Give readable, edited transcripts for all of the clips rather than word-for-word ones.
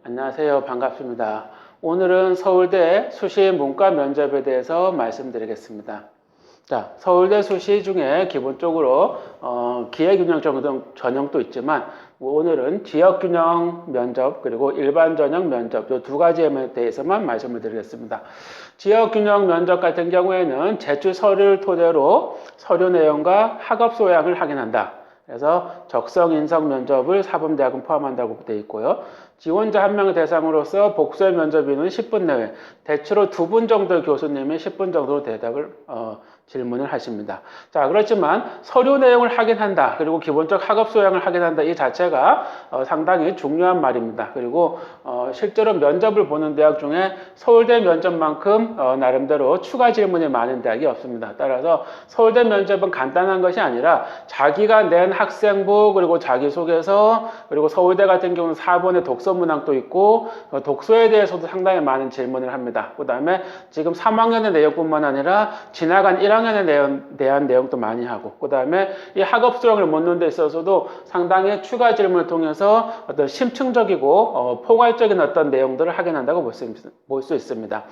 안녕하세요. 반갑습니다. 오늘은 서울대 수시 문과 면접에 대해서 말씀드리겠습니다. 자, 서울대 수시 중에 기본적으로 기회균형 전형도 있지만 오늘은 지역균형 면접 그리고 일반 전형 면접 이 두 가지에 대해서만 말씀을 드리겠습니다. 지역균형 면접 같은 경우에는 제출 서류를 토대로 서류 내용과 학업 소양을 확인한다. 그래서 적성 인성 면접을 사범대학은 포함한다고 되어 있고요. 지원자 한 명을 대상으로서 복수의 면접인은 10분 내외, 대체로 2분 정도의 교수님이 10분 정도 대답을 질문을 하십니다. 자, 그렇지만 서류 내용을 확인한다. 그리고 기본적 학업 소양을 확인한다. 이 자체가 상당히 중요한 말입니다. 그리고 실제로 면접을 보는 대학 중에 서울대 면접만큼 나름대로 추가 질문이 많은 대학이 없습니다. 따라서 서울대 면접은 간단한 것이 아니라 자기가 낸 학생부 그리고 자기소개서 그리고 서울대 같은 경우는 4번의 독서 문항도 있고 독서에 대해서도 상당히 많은 질문을 합니다. 그 다음에 지금 3학년의 내용뿐만 아니라 지나간 1학년에 대한 내용도 많이 하고 그 다음에 이 학업 수량을 묻는 데 있어서도 상당히 추가 질문을 통해서 어떤 심층적이고 포괄적인 어떤 내용들을 확인한다고 볼 수 있습니다.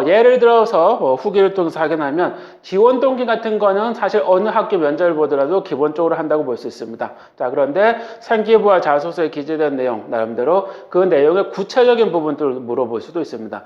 예를 들어서 후기를 통해서 확인하면 지원 동기 같은 거는 사실 어느 학교 면접을 보더라도 기본적으로 한다고 볼 수 있습니다. 자, 그런데 생기부와 자소서에 기재된 내용 나름대로 그 내용의 구체적인 부분들을 물어볼 수도 있습니다.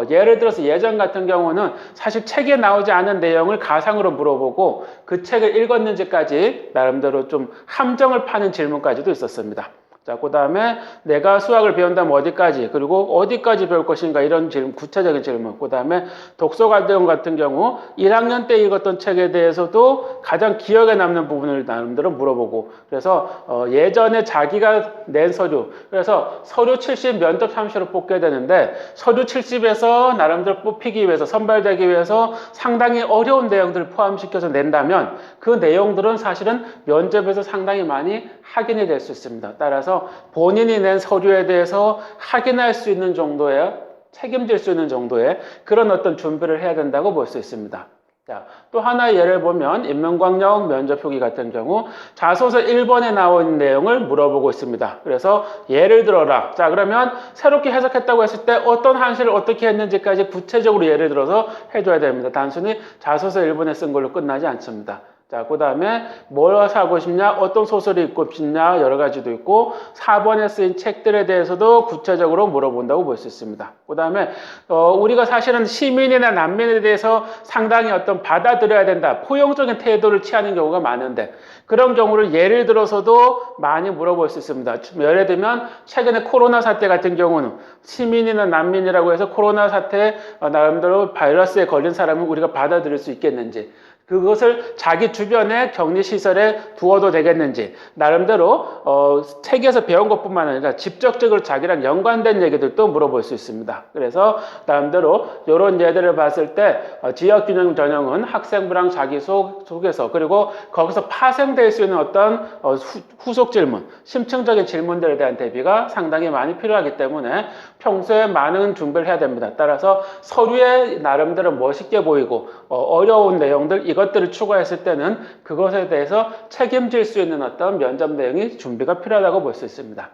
예를 들어서 예전 같은 경우는 사실 책에 나오지 않은 내용을 가상으로 물어보고 그 책을 읽었는지까지 나름대로 좀 함정을 파는 질문까지도 있었습니다. 자, 그 다음에 내가 수학을 배운다면 어디까지, 그리고 어디까지 배울 것인가, 이런 질문, 구체적인 질문. 그 다음에 독서 과정 같은 경우 1학년 때 읽었던 책에 대해서도 가장 기억에 남는 부분을 나름대로 물어보고, 그래서 예전에 자기가 낸 서류, 그래서 서류 70 면접 30으로 뽑게 되는데 서류 70에서 나름대로 뽑히기 위해서, 선발되기 위해서 상당히 어려운 내용들을 포함시켜서 낸다면 그 내용들은 사실은 면접에서 상당히 많이 확인이 될 수 있습니다. 따라서 본인이 낸 서류에 대해서 확인할 수 있는 정도의, 책임질 수 있는 정도의 그런 어떤 준비를 해야 된다고 볼 수 있습니다. 자, 또 하나의 예를 보면 인문광역 면접 표기 같은 경우 자소서 1번에 나온 내용을 물어보고 있습니다. 그래서 예를 들어라. 자, 그러면 새롭게 해석했다고 했을 때 어떤 한시를 어떻게 했는지까지 구체적으로 예를 들어서 해줘야 됩니다. 단순히 자소서 1번에 쓴 걸로 끝나지 않습니다. 자, 그 다음에 뭘 사고 싶냐, 어떤 소설이 읽고 싶냐, 여러 가지도 있고 4번에 쓰인 책들에 대해서도 구체적으로 물어본다고 볼 수 있습니다. 그 다음에 우리가 사실은 시민이나 난민에 대해서 상당히 어떤 받아들여야 된다, 포용적인 태도를 취하는 경우가 많은데 그런 경우를 예를 들어서도 많이 물어볼 수 있습니다. 예를 들면 최근에 코로나 사태 같은 경우는 시민이나 난민이라고 해서 코로나 사태 나름대로 바이러스에 걸린 사람을 우리가 받아들일 수 있겠는지, 그것을 자기 주변의 격리시설에 두어도 되겠는지, 나름대로 책에서 배운 것뿐만 아니라 직접적으로 자기랑 연관된 얘기들도 물어볼 수 있습니다. 그래서 나름대로 이런 예들을 봤을 때 지역균형 전형은 학생부랑 자기소개서 그리고 거기서 파생될 수 있는 어떤 후속 질문, 심층적인 질문들에 대한 대비가 상당히 많이 필요하기 때문에 평소에 많은 준비를 해야 됩니다. 따라서 서류에 나름대로 멋있게 보이고 어려운 내용들, 이것들을 추가했을 때는 그것에 대해서 책임질 수 있는 어떤 면접 내용이 준비가 필요하다고 볼 수 있습니다.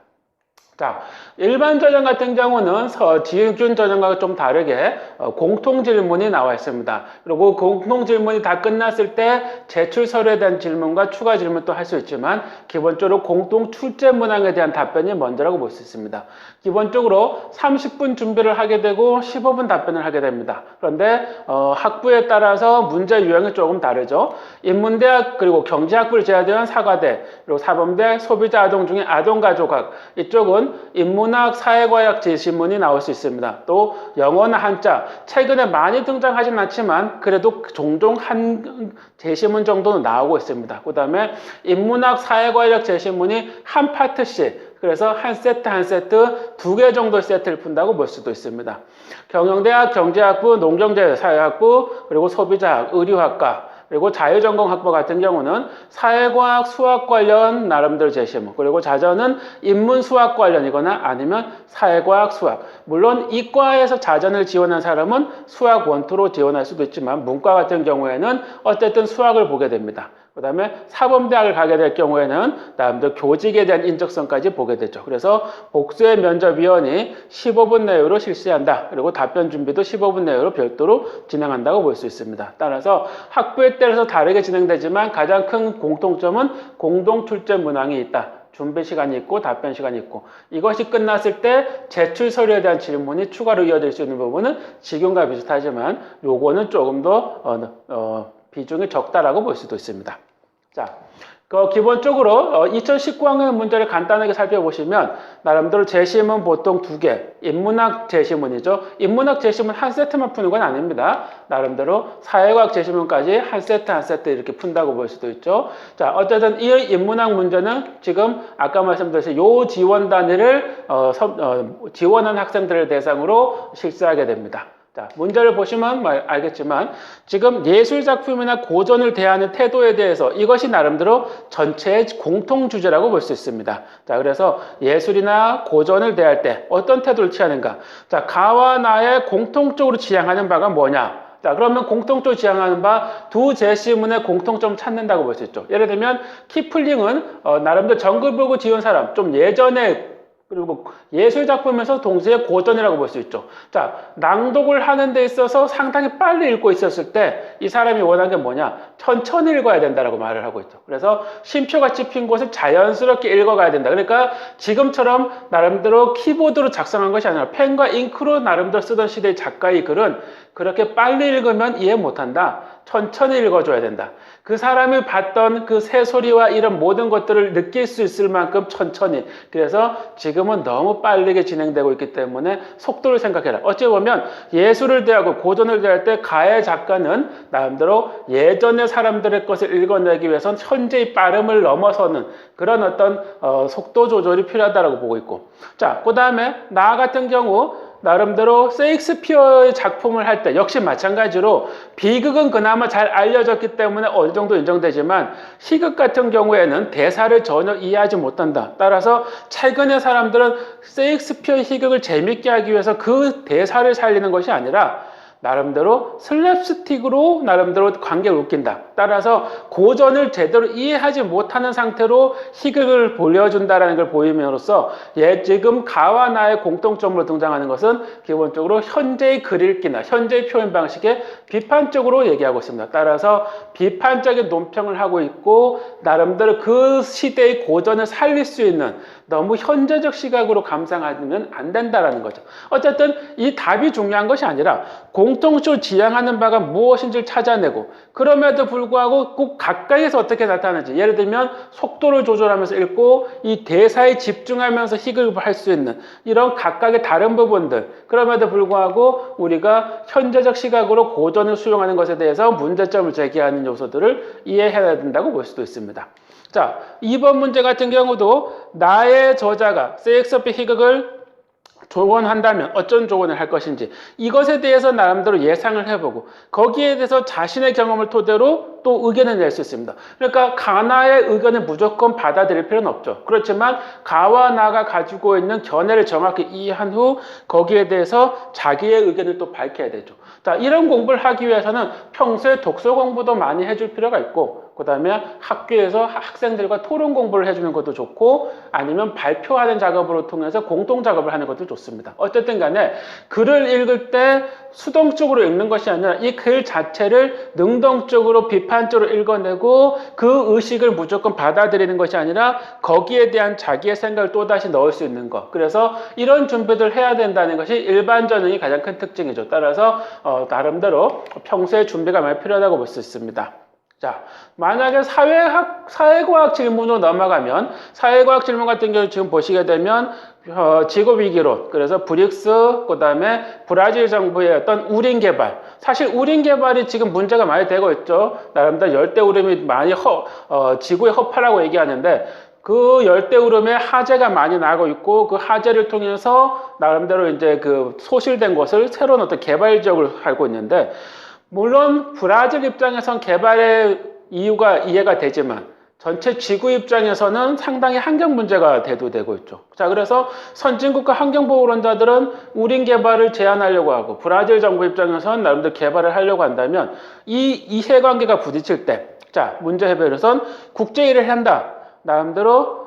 자, 일반 전형 같은 경우는 지역균 전형과 좀 다르게 공통 질문이 나와 있습니다. 그리고 공통 질문이 다 끝났을 때 제출 서류에 대한 질문과 추가 질문도 할 수 있지만 기본적으로 공통 출제 문항에 대한 답변이 먼저라고 볼 수 있습니다. 기본적으로 30분 준비를 하게 되고 15분 답변을 하게 됩니다. 그런데 학부에 따라서 문제 유형이 조금 다르죠. 인문대학 그리고 경제학부를 제외한 사과대, 그리고 사범대, 소비자 아동 중에 아동가족학, 이쪽은 인문학, 사회과학 제시문이 나올 수 있습니다. 또 영어나 한자, 최근에 많이 등장하진 않지만 그래도 종종 한 제시문 정도는 나오고 있습니다. 그 다음에 인문학, 사회과학 제시문이 한 파트씩, 그래서 한 세트 한 세트 2개 정도 세트를 푼다고 볼 수도 있습니다. 경영대학 경제학부, 농경제 사회학부, 그리고 소비자학, 의류학과, 그리고 자유전공학부 같은 경우는 사회과학, 수학 관련 나름대로 제시문, 그리고 자전은 인문 수학 관련이거나 아니면 사회과학, 수학. 물론 이과에서 자전을 지원한 사람은 수학 원투로 지원할 수도 있지만 문과 같은 경우에는 어쨌든 수학을 보게 됩니다. 그다음에 사범대학을 가게 될 경우에는 나름대로 교직에 대한 인적성까지 보게 되죠. 그래서 복수의 면접위원이 15분 내외로 실시한다. 그리고 답변 준비도 15분 내외로 별도로 진행한다고 볼 수 있습니다. 따라서 학부에 따라서 다르게 진행되지만 가장 큰 공통점은 공동 출제 문항이 있다. 준비 시간이 있고 답변 시간이 있고, 이것이 끝났을 때 제출 서류에 대한 질문이 추가로 이어질 수 있는 부분은 지금과 비슷하지만 요거는 조금 더 비중이 적다라고 볼 수도 있습니다. 자, 기본적으로 2019학년 문제를 간단하게 살펴보시면 나름대로 제시문 보통 2개, 인문학 제시문이죠. 인문학 제시문 한 세트만 푸는 건 아닙니다. 나름대로 사회과학 제시문까지 한 세트 이렇게 푼다고 볼 수도 있죠. 자, 어쨌든 이 인문학 문제는 지금 아까 말씀드렸듯이 요 지원 단위를 지원한 학생들을 대상으로 실시하게 됩니다. 자, 문제를 보시면 알겠지만 지금 예술작품이나 고전을 대하는 태도에 대해서 이것이 나름대로 전체의 공통주제라고 볼 수 있습니다. 자, 그래서 예술이나 고전을 대할 때 어떤 태도를 취하는가? 자, 가와 나의 공통적으로 지향하는 바가 뭐냐? 자, 그러면 공통적으로 지향하는 바 두 제시문의 공통점을 찾는다고 볼 수 있죠. 예를 들면 키플링은 나름대로 정글북을 지은 사람, 좀 예전에 그리고 예술작품에서 동시에 고전이라고 볼 수 있죠. 자, 낭독을 하는 데 있어서 상당히 빨리 읽고 있었을 때 이 사람이 원하는 게 뭐냐? 천천히 읽어야 된다라고 말을 하고 있죠. 그래서 쉼표같이 핀 곳을 자연스럽게 읽어가야 된다. 그러니까 지금처럼 나름대로 키보드로 작성한 것이 아니라 펜과 잉크로 나름대로 쓰던 시대의 작가의 글은 그렇게 빨리 읽으면 이해 못한다. 천천히 읽어줘야 된다. 그 사람이 봤던 그 새소리와 이런 모든 것들을 느낄 수 있을 만큼 천천히. 그래서 지금은 너무 빠르게 진행되고 있기 때문에 속도를 생각해라. 어찌 보면 예술을 대하고 고전을 대할 때 가의 작가는 나름대로 예전의 사람들의 것을 읽어내기 위해선 현재의 빠름을 넘어서는 그런 어떤 속도 조절이 필요하다고 보고 있고, 자, 그 다음에 나 같은 경우 나름대로 셰익스피어의 작품을 할 때 역시 마찬가지로 비극은 그나마 잘 알려졌기 때문에 어느 정도 인정되지만 희극 같은 경우에는 대사를 전혀 이해하지 못한다. 따라서 최근의 사람들은 셰익스피어의 희극을 재밌게 하기 위해서 그 대사를 살리는 것이 아니라 나름대로 슬랩스틱으로 나름대로 관객을 웃긴다. 따라서 고전을 제대로 이해하지 못하는 상태로 희극을 보여준다는 걸 보임으로써 지금 가와 나의 공통점으로 등장하는 것은 기본적으로 현재의 글 읽기나 현재의 표현 방식에 비판적으로 얘기하고 있습니다. 따라서 비판적인 논평을 하고 있고 나름대로 그 시대의 고전을 살릴 수 있는 너무 현재적 시각으로 감상하면 안 된다라는 거죠. 어쨌든 이 답이 중요한 것이 아니라 공통적으로 지향하는 바가 무엇인지를 찾아내고, 그럼에도 불구하고 꼭 가까이에서 어떻게 나타나는지, 예를 들면 속도를 조절하면서 읽고 이 대사에 집중하면서 희극을 할 수 있는 이런 각각의 다른 부분들, 그럼에도 불구하고 우리가 현재적 시각으로 고전을 수용하는 것에 대해서 문제점을 제기하는 요소들을 이해해야 된다고 볼 수도 있습니다. 자, 2번 문제 같은 경우도 나의 저자가 셰익스피어 희극을 조언한다면 어떤 조언을 할 것인지 이것에 대해서 나름대로 예상을 해보고 거기에 대해서 자신의 경험을 토대로 또 의견을 낼 수 있습니다. 그러니까 가나의 의견을 무조건 받아들일 필요는 없죠. 그렇지만 가와 나가 가지고 있는 견해를 정확히 이해한 후 거기에 대해서 자기의 의견을 또 밝혀야 되죠. 자, 이런 공부를 하기 위해서는 평소에 독서 공부도 많이 해줄 필요가 있고, 그 다음에 학교에서 학생들과 토론 공부를 해주는 것도 좋고, 아니면 발표하는 작업으로 통해서 공동 작업을 하는 것도 좋습니다. 어쨌든 간에 글을 읽을 때 수동적으로 읽는 것이 아니라 이 글 자체를 능동적으로 비판적으로 읽어내고 그 의식을 무조건 받아들이는 것이 아니라 거기에 대한 자기의 생각을 또다시 넣을 수 있는 것. 그래서 이런 준비를 해야 된다는 것이 일반 전형이 가장 큰 특징이죠. 따라서 나름대로 평소에 준비가 많이 필요하다고 볼 수 있습니다. 자, 만약에 사회과학 질문으로 넘어가면, 사회과학 질문 같은 경우 지금 보시게 되면 지구위기론, 그래서 브릭스, 그 다음에 브라질 정부의 어떤 우림 개발, 사실 우림 개발이 지금 문제가 많이 되고 있죠. 나름대로 열대우림이 많이 지구의 허파라고 얘기하는데, 그 열대우림에 하재가 많이 나고 있고 그 하재를 통해서 나름대로 이제 그 소실된 것을 새로운 어떤 개발 지역을 알고 있는데, 물론 브라질 입장에선 개발의 이유가 이해가 되지만 전체 지구 입장에서는 상당히 환경 문제가 대두되고 있죠. 자, 그래서 선진국가 환경보호론자들은 우림 개발을 제한하려고 하고 브라질 정부 입장에서는 나름대로 개발을 하려고 한다면 이 이해관계가 부딪힐 때 자, 문제 해결에선 국제 일을 한다. 나름대로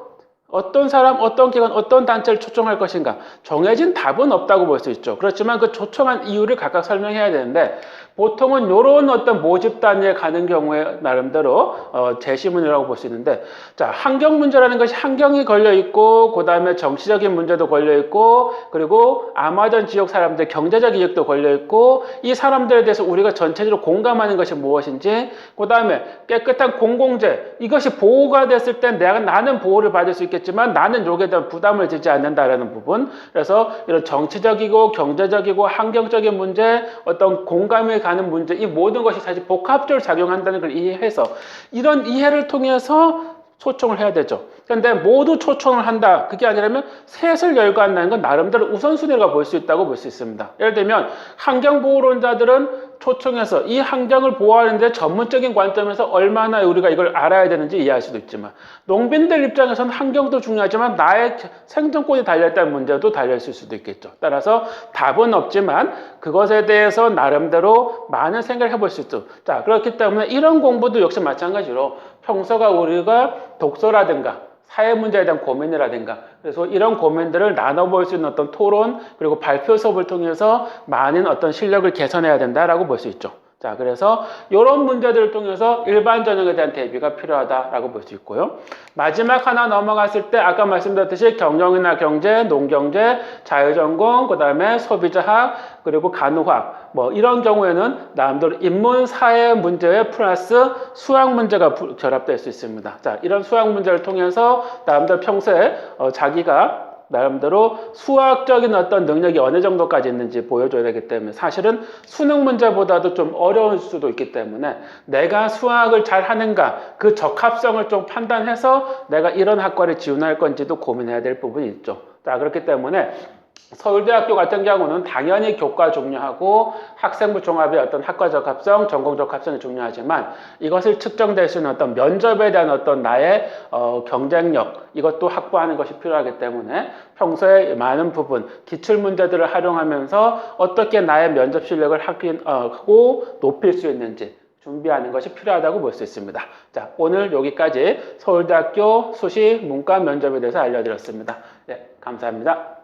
어떤 사람, 어떤 기관, 어떤 단체를 초청할 것인가 정해진 답은 없다고 볼 수 있죠. 그렇지만 그 초청한 이유를 각각 설명해야 되는데 보통은 이런 어떤 모집 단위에 가는 경우에 나름대로 제시문이라고 볼 수 있는데, 자, 환경 문제라는 것이 환경이 걸려 있고 그 다음에 정치적인 문제도 걸려 있고 그리고 아마존 지역 사람들 경제적 이익도 걸려 있고 이 사람들에 대해서 우리가 전체적으로 공감하는 것이 무엇인지, 그 다음에 깨끗한 공공재 이것이 보호가 됐을 때 나는 보호를 받을 수 있겠지만 나는 여기에 대한 부담을 지지 않는다라는 부분. 그래서 이런 정치적이고 경제적이고 환경적인 문제, 어떤 공감이 가는 문제, 이 모든 것이 사실 복합적으로 작용한다는 걸 이해해서 이런 이해를 통해서 초청을 해야 되죠. 그런데 모두 초청을 한다. 그게 아니라면 셋을 열거한다는 건 나름대로 우선순위가 볼 수 있다고 볼 수 있습니다. 예를 들면 환경보호론자들은 초청해서 이 환경을 보호하는데 전문적인 관점에서 얼마나 우리가 이걸 알아야 되는지 이해할 수도 있지만, 농민들 입장에서는 환경도 중요하지만 나의 생존권이 달려있다는 문제도 달려있을 수도 있겠죠. 따라서 답은 없지만 그것에 대해서 나름대로 많은 생각을 해볼 수 있죠. 자, 그렇기 때문에 이런 공부도 역시 마찬가지로 평소가 우리가 독서라든가 사회 문제에 대한 고민이라든가, 그래서 이런 고민들을 나눠볼 수 있는 어떤 토론 그리고 발표 수업을 통해서 많은 어떤 실력을 개선해야 된다라고 볼 수 있죠. 자, 그래서 이런 문제들을 통해서 일반 전형에 대한 대비가 필요하다라고 볼 수 있고요. 마지막 하나 넘어갔을 때 아까 말씀드렸듯이 경영이나 경제, 농경제, 자유전공, 그 다음에 소비자학, 그리고 간호학 뭐 이런 경우에는 나름대로 인문 사회 문제에 플러스 수학 문제가 결합될 수 있습니다. 자, 이런 수학 문제를 통해서 나름대로 평소에 자기가 나름대로 수학적인 어떤 능력이 어느 정도까지 있는지 보여줘야 되기 때문에 사실은 수능 문제보다도 좀 어려울 수도 있기 때문에 내가 수학을 잘 하는가 그 적합성을 좀 판단해서 내가 이런 학과를 지원할 건지도 고민해야 될 부분이 있죠. 자, 그렇기 때문에 서울대학교 같은 경우는 당연히 교과 중요하고 학생부 종합의 어떤 학과 적합성, 전공 적합성이 중요하지만 이것을 측정될 수 있는 어떤 면접에 대한 어떤 나의 경쟁력 이것도 확보하는 것이 필요하기 때문에 평소에 많은 부분 기출 문제들을 활용하면서 어떻게 나의 면접 실력을 하고 높일 수 있는지 준비하는 것이 필요하다고 볼 수 있습니다. 자, 오늘 여기까지 서울대학교 수시 문과 면접에 대해서 알려드렸습니다. 네, 감사합니다.